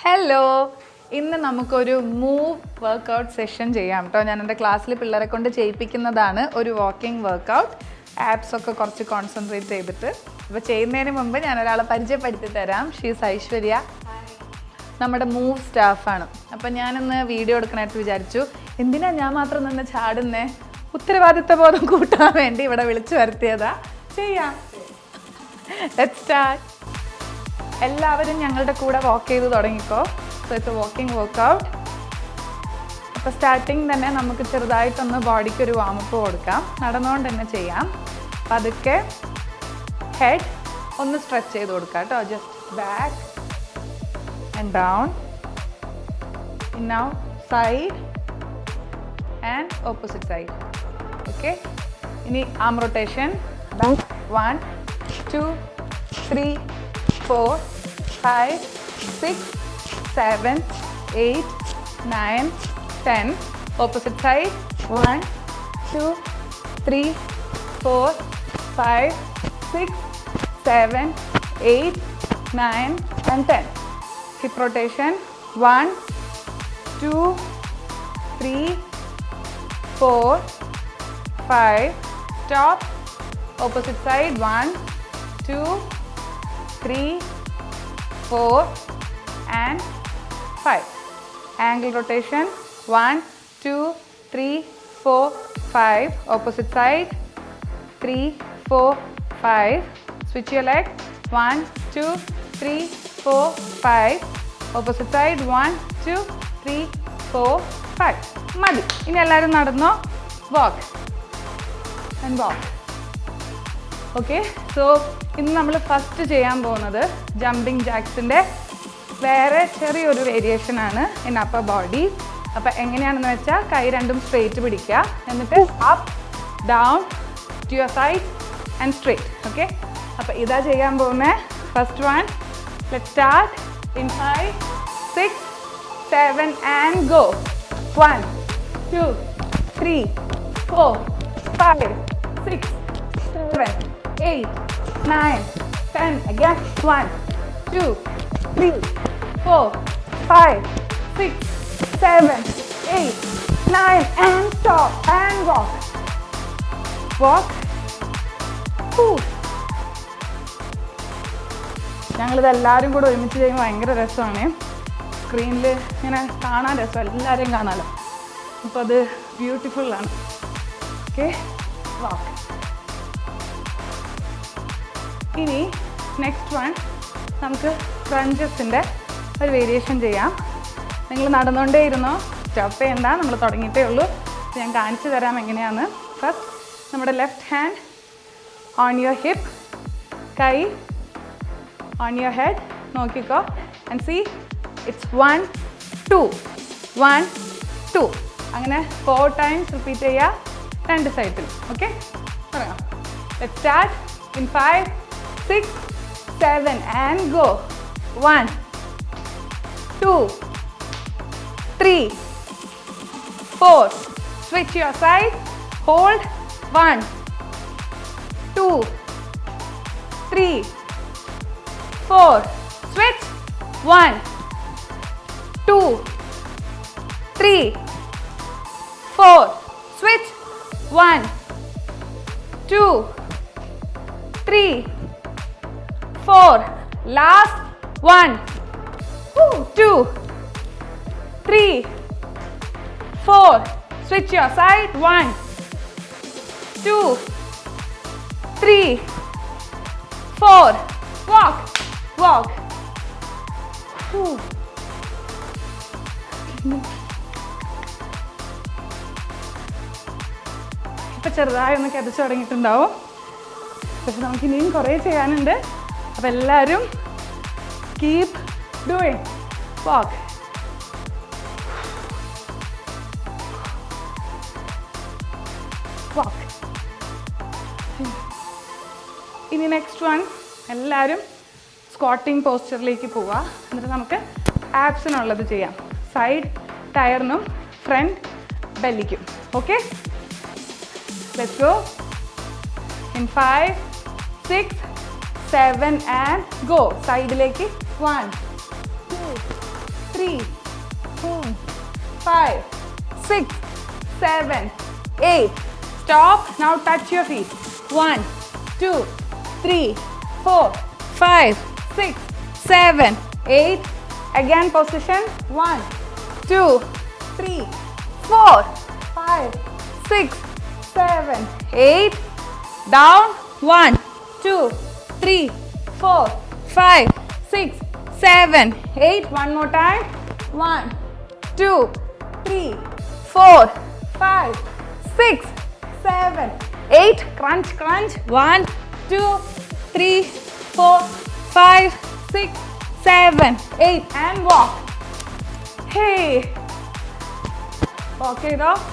Hello, ഇന്ന് നമുക്കൊരു move workout session ചെയ്യാം കേട്ടോ. ഞാൻ എൻ്റെ ക്ലാസ്സിൽ പിള്ളേരെ കൊണ്ട് ചെയ്യിപ്പിക്കുന്നതാണ് ഒരു വാക്കിംഗ് വർക്കൗട്ട്. ആപ്സൊക്കെ കുറച്ച് കോൺസെൻട്രേറ്റ് ചെയ്തിട്ട്. അപ്പോൾ ചെയ്യുന്നതിന് മുമ്പ് ഞാൻ ഒരാളെ പരിചയപ്പെടുത്തി തരാം. ഷീസ് ഐശ്വര്യ, നമ്മുടെ മൂവ് സ്റ്റാഫാണ്. അപ്പം ഞാനിന്ന് വീഡിയോ എടുക്കണമായിട്ട് വിചാരിച്ചു. എന്തിനാ ഞാൻ മാത്രം നിന്ന് ചാടുന്നേ? ഉത്തരവാദിത്ത ബോധം കൂട്ടാൻ വേണ്ടി ഇവിടെ വിളിച്ചു വരുത്തിയതാ. ചെയ്യാം. Let's start. എല്ലാവരും ഞങ്ങളുടെ കൂടെ വാക്ക് ചെയ്ത് തുടങ്ങിക്കോ. So it's a walking workout. അപ്പോൾ സ്റ്റാർട്ടിങ് തന്നെ നമുക്ക് ചെറുതായിട്ടൊന്ന് ബോഡിക്ക് ഒരു വാമപ്പ് കൊടുക്കാം. നടന്നുകൊണ്ട് തന്നെ ചെയ്യാം. പതുക്കെ ഹെഡ് ഒന്ന് സ്ട്രെച്ച് ചെയ്ത് കൊടുക്കാം കേട്ടോ. Just back and down, now side and opposite side. Okay, ഇനി ആം rotation. 1 2 3 4 5 6 7 8 9 10. Opposite side. 1 2 3 4 5 6 7 8 9 and 10. Hip rotation. 1 2 3 4 5. Stop. Opposite side. 1 2 3 4 and 5. Angle rotation. 1 2 3 4 5. Opposite side. 3 4 5. Switch your leg. 1 2 3 4 5. Opposite side. 1 2 3 4 5. മതി. ഇനി എല്ലാവരും നടന്നോ. വാക്ക് and walk. Okay, so ഇന്ന് നമ്മൾ first ചെയ്യാൻ പോകുന്നത് jumping ജാക്സിൻ്റെ വേറെ ചെറിയൊരു വേരിയേഷനാണ് ഇൻ അപ്പർ ബോഡി. അപ്പോൾ എങ്ങനെയാണെന്ന് വെച്ചാൽ കൈ രണ്ടും സ്ട്രെയിറ്റ് പിടിക്കുക, എന്നിട്ട് up down to your side and straight. Okay, അപ്പോൾ ഇതാ ചെയ്യാൻ പോകുന്നത്. First one. Let's start. In 5 6 7 and go. 1 2 3 4 5 6 7 8 9 10. Again. 1 2 3 4 5 6 7 8 9 and stop and walk. Walk. ഞങ്ങളിത് എല്ലാവരും കൂടെ ഒരുമിച്ച് ചെയ്യുമ്പോൾ ഭയങ്കര രസമാണ്. സ്ക്രീനിൽ ഇങ്ങനെ കാണാൻ രസം, എല്ലാവരെയും കാണാമല്ലോ. അപ്പോൾ അത് ബ്യൂട്ടിഫുള്ളാണ്. ഓക്കെ, വാക്ക്. ഇനി നെക്സ്റ്റ് വൺ നമുക്ക് ക്രഞ്ചസിൻ്റെ ഒരു വേരിയേഷൻ ചെയ്യാം. നിങ്ങൾ നടന്നുകൊണ്ടേ ഇരുന്നോ, സ്റ്റോപ്പ് ചെയ്യണ്ട. നമ്മൾ തുടങ്ങിയിട്ടേ ഉള്ളൂ. ഞാൻ കാണിച്ചു തരാം എങ്ങനെയാണ്. ഫസ്റ്റ് നമ്മുടെ left hand on your hip, കൈ ഓൺ യുവർ ഹെഡ്. നോക്കിക്കോ ആൻഡ് സീ. ഇറ്റ്സ് 1 2 1 2. അങ്ങനെ 4 ടൈംസ് റിപ്പീറ്റ് ചെയ്യുക രണ്ട് സൈഡിൽ. ഓക്കെ, തുടങ്ങാം. Let's start. In 5 6 7 and go. 1 2 3 4. Switch your side. Hold. 1 2 3 4. Switch. 1 2 3 4. Switch. 1 2 3 4. Last. 1 2 3 4. Switch your side. 1 2 3 4. Walk. Walk. ഇപ്പം ചെറുതായി ഒന്ന് കിതച്ച് തുടങ്ങിയിട്ടുണ്ടാവും. പക്ഷെ നമുക്ക് ഇനിയും കുറേ ചെയ്യാനുണ്ട്. അപ്പോൾ എല്ലാവരും കീപ് ഡൂയിങ്. വാക്ക്. വാക്ക്. ഇനി നെക്സ്റ്റ് വൺ, എല്ലാവരും സ്ക്വാട്ടിങ് പോസ്ചറിലേക്ക് പോവുക. എന്നിട്ട് നമുക്ക് ആപ്സിനുള്ളത് ചെയ്യാം. സൈഡ് ടയറിനും ഫ്രണ്ട് ബെല്ലിക്കും. Okay, let's go. In 5 6 7 and go. സൈഡിലേക്ക് 1 2 3, 4, 5, 6, 7, 8. Stop. Now touch your feet. 1, 2, 3, 4, 5, 6, 7, 8. Again position. 1, 2, 3, 4, 5, 6, 7, 8. Down. 1, 2, 3, 4, 5, 6, 7, 8. One more time. 1, 2, 3, 4, 5, 6, 7, 8. Crunch, crunch. 1, 2, 3, 4, 5, 6, 7, 8. And walk. Hey. Walk it off.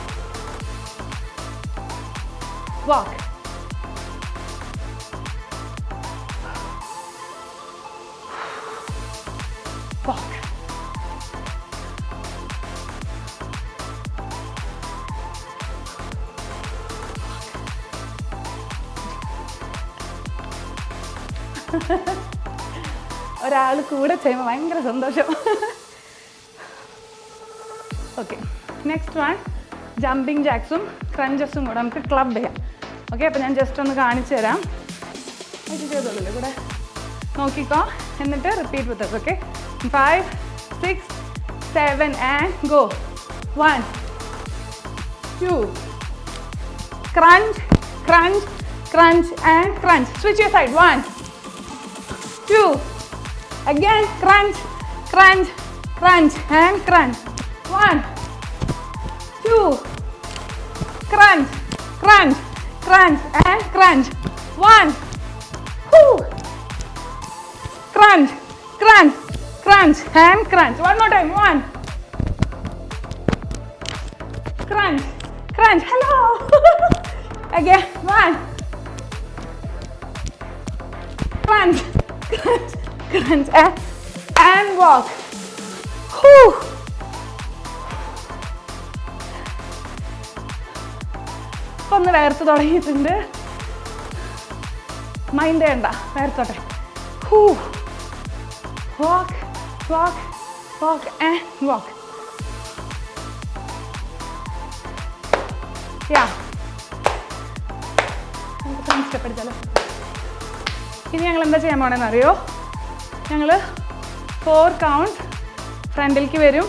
Walk. Walk. ഒരാൾ കൂടെ ചെയ്യുമ്പോൾ ഭയങ്കര സന്തോഷം. ഓക്കെ, നെക്സ്റ്റ് വൺ ജമ്പിങ് ജാക്സും ക്രഞ്ചസും കൂടെ നമുക്ക് club ചെയ്യാം. Okay, അപ്പോൾ ഞാൻ ജസ്റ്റ് ഒന്ന് കാണിച്ചു തരാം. ഇത് ചെയ്തോളൂ കൂടെ, നോക്കിക്കോ, എന്നിട്ട് repeat with us. Okay, 5, 6, 7 and go. 1, 2, crunch, crunch, crunch and crunch. Switch your side. 1, 2, again crunch, crunch, crunch and crunch. 1, 2, crunch, crunch, crunch and crunch. 1, crunch, crunch, crunch and crunch. One more time. 1, crunch, crunch. Hello. Again. 1, crunch, crunch, crunch and walk. ഇപ്പം ഒന്ന് വേർത്ത് തുടങ്ങിയിട്ടുണ്ട്. Mind വേണ്ട, വേർത്തോട്ടെ. വാക്ക്, വാക്ക്, വാക്ക് and walk. യാ, നമുക്ക് step എടുത്താലോ. ഇനി ഞങ്ങൾ എന്താ ചെയ്യാൻ പോകണമെന്ന് അറിയോ? ഞങ്ങൾ 4 കൗണ്ട് ഫ്രണ്ടിലേക്ക് വരും,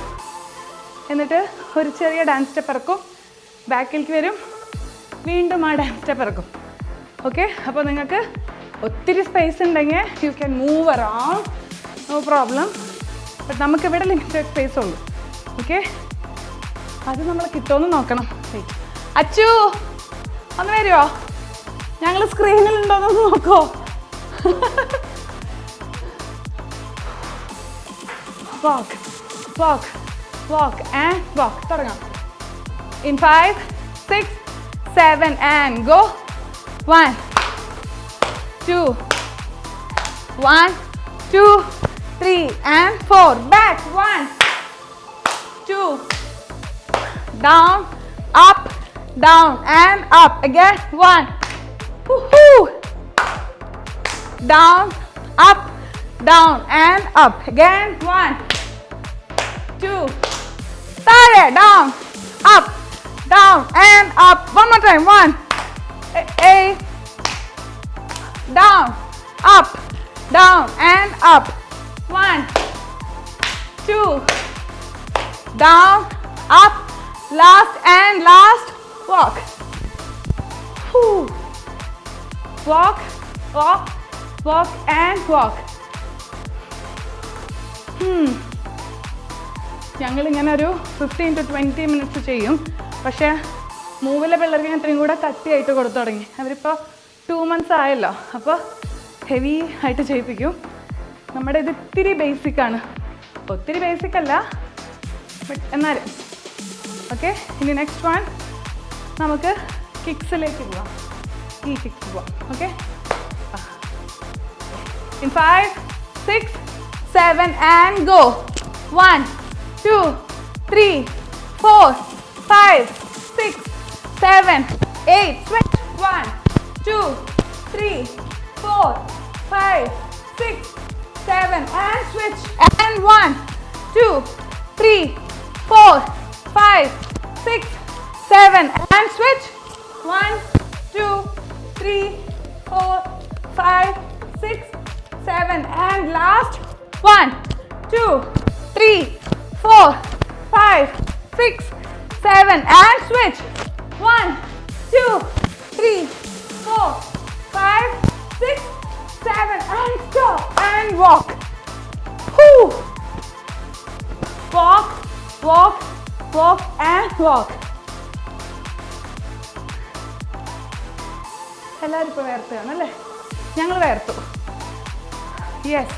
എന്നിട്ട് ഒരു ചെറിയ ഡാൻസ് സ്റ്റെപ്പ് ഇറക്കും, ബാക്കിലേക്ക് വരും, വീണ്ടും ആ ഡാൻസ് സ്റ്റെപ്പ് ഇറക്കും. ഓക്കെ, അപ്പോൾ നിങ്ങൾക്ക് ഒത്തിരി സ്പേസ് ഉണ്ടെങ്കിൽ you can move around, no problem. But നമുക്കിവിടെ ലിമിറ്റഡ് സ്പേസ് ഉള്ളൂ. ഓക്കെ, അത് നമ്മൾ കിട്ടുമെന്ന് നോക്കണം. അച്ചു ഒന്ന് വരുമോ? ഞങ്ങൾ സ്ക്രീനിലുണ്ടോയെന്ന് നോക്കോ? walk, walk, walk and walk. തുടങ്ങാം. In 5, 6, 7 and go. 1, 2, 1, 2, 3 and 4. Back. 1, 2, down, up, down and up. Again. 1, down, up, down and up. Again. 1, 2, താഴെ, down, up, down and up. One more time. 1, down, up, down and up. 1, 2, down, up, last and last. Walk. Walk, walk, walk and walk. ഞങ്ങളിങ്ങനെ ഒരു 15 to 20 minutes ചെയ്യും. പക്ഷേ മൂവിലെ പിള്ളേർക്ക് ഞാൻ ഇത്രയും കൂടെ കട്ടിയായിട്ട് കൊടുത്തു തുടങ്ങി. അവരിപ്പോൾ 2 months ആയല്ലോ, അപ്പോൾ ഹെവി ആയിട്ട് ചെയ്യിപ്പിക്കും. നമ്മുടെ ഇത് ഇത്തിരി ബേസിക്കാണ്, ഒത്തിരി ബേസിക് അല്ല, ബട്ട് എന്നാലും. ഓക്കെ, ഇനി നെക്സ്റ്റ് വൺ നമുക്ക് കിക്സിലേക്ക് പോവാം. ഈ കിക്സ് പോവാം. Okay, in 5, 6, 7 and go. 1, 2, 3, 4, 5, 6, 7, 8. Switch. 1, 2, 3, 4, 5, 6, 7 and switch. And 1, 2, 3, 4, 5, 6, 7 and switch. 1, 2, 3, 4, 5, 6, 7 and last 1, 2, 3, 4, 5, 6, 7 and switch. 1, 2, 3, 4, 5, 6, 7 and stop and walk. Whoo. Walk, walk, walk and walk. എല്ലാവരും ഇപ്പോൾ വേർത്തുകയാണല്ലേ? ഞങ്ങൾ വേർത്തു. യെസ്.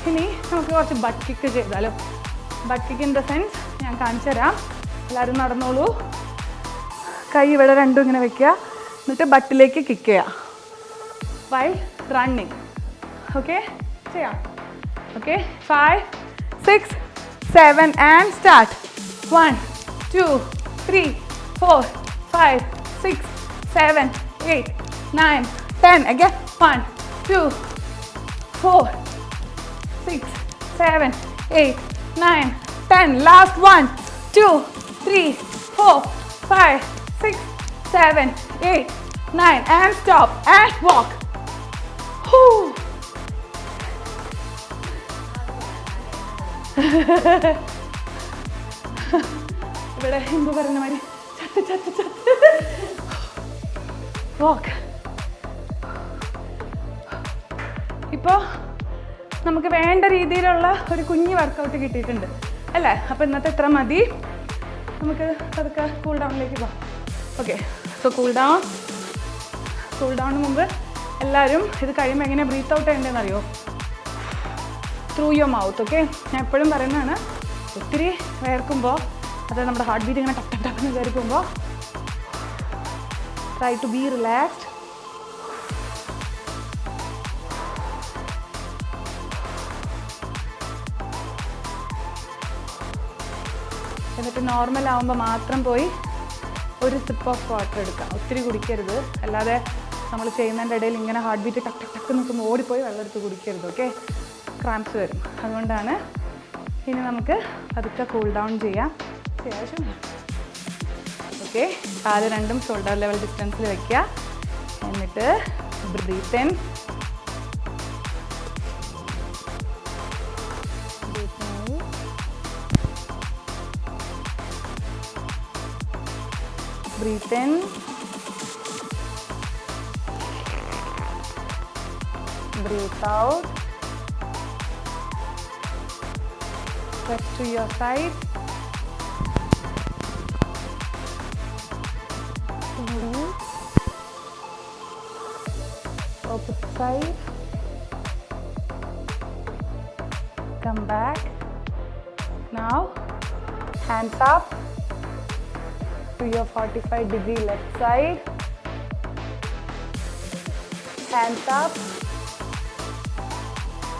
ഇനി നമുക്ക് കുറച്ച് ബട്ട് കിക്ക് ചെയ്താലോ? But kick in the sense ഞാൻ കാണിച്ചു തരാം. എല്ലാവരും നടന്നോളൂ. കൈ ഇവിടെ രണ്ടും ഇങ്ങനെ വെക്കുക, എന്നിട്ട് ബട്ടിലേക്ക് കിക്ക് ചെയ്യുക വൈൽ റണ്ണിങ്. ഓക്കെ, ചെയ്യാം. Okay, 5, 6, 7 and start. 1, 2, 3, 4, 5, 6, 7, 8, 9, 10. Again. 1, 2, 4, 6, 7, 8, 9, 10. Last 1, 2, 3, 4, 5, 6, 7, 8, 9 and stop and walk. Whoo. ഇവിടെ ഹിന്ദു പറഞ്ഞ മാതിരി ചത്ത് ചത്ത് ചത്ത് വാക്ക്. ഇപ്പോൾ നമുക്ക് വേണ്ട രീതിയിലുള്ള ഒരു കുഞ്ഞ് വർക്കൗട്ട് കിട്ടിയിട്ടുണ്ട് അല്ലേ? അപ്പോൾ ഇന്നത്തെ എത്ര മതി? നമുക്ക് അതൊക്കെ കൂൾ ഡൗണിലേക്ക് പോകാം. ഓക്കെ, സോ കൂൾ ഡൗണിന് മുമ്പ് എല്ലാവരും ഇത് കഴിയുമ്പോൾ എങ്ങനെ ബ്രീത്ത് ഔട്ട് ചെയ്യേണ്ടതെന്ന് അറിയോ? Through your mouth. ഓക്കെ, ഞാൻ എപ്പോഴും പറയുന്നതാണ്, ഒത്തിരി വേർക്കുമ്പോൾ, അതായത് നമ്മുടെ ഹാർട്ട് ബീറ്റ് ഇങ്ങനെ ടക്ക് ടക്ക് ടക്കെന്ന് കയറിക്കുമ്പോൾ ട്രൈ ടു ബി റിലാക്സ്ഡ്. എന്നിട്ട് നോർമൽ ആവുമ്പോൾ മാത്രം പോയി ഒരു സിപ്പ് ഓഫ് വാട്ടർ എടുക്കാം. ഒത്തിരി കുടിക്കരുത്, അല്ലാതെ നമ്മൾ ചെയ്യുന്നതിൻ്റെ ഇടയിൽ ഇങ്ങനെ ഹാർട്ട് ബീറ്റ് ടക്ക് ടക്ക് ടക്ക് നിൽക്കുമ്പോൾ ഓടിപ്പോയി വെള്ളം എടുത്ത് കുടിക്കരുത്. ഓക്കെ, ക്രാംസ് വരും. അതുകൊണ്ടാണ്. ഇനി നമുക്ക് പതുക്കെ കൂൾ ഡൗൺ ചെയ്യാം. ഓക്കെ, കാല് രണ്ടും ഷോൾഡർ ലെവൽ ഡിസ്റ്റൻസിൽ വയ്ക്കുക. എന്നിട്ട് breathe in, breathe in, breathe out, press to your side, opposite side, come back. Now hands up to your 45-degree left side, hands up,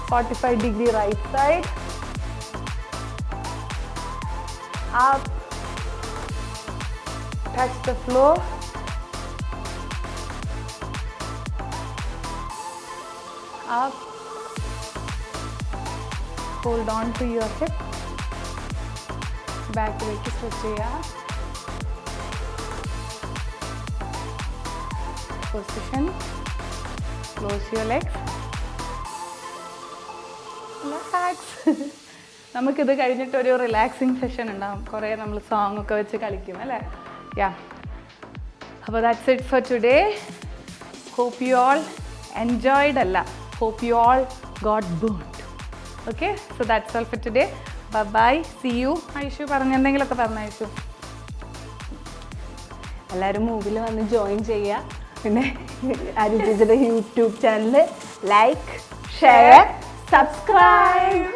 45-degree right side, up, touch the floor, up, hold on to your hip, back lake stretch ചെയ്യുക. Position, close your legs, relax. നമുക്കിത് കഴിഞ്ഞിട്ടൊരു relaxing session ഉണ്ടാകും. കുറേ നമ്മൾ song ഒക്കെ വെച്ച് കളിക്കും അല്ലേ? Yeah, അപ്പോൾ that's it for today. Hope you all enjoyed അല്ല, hope you all got burned. Okay, so that's all for today. Bye, see you. Aishu എന്തെങ്കിലുമൊക്കെ പറഞ്ഞ ഐഷു. എല്ലാവരും മൂവിൽ വന്ന് ജോയിൻ ചെയ്യുക. പിന്നെ അരുചിയുടെ YouTube channel like, share, subscribe.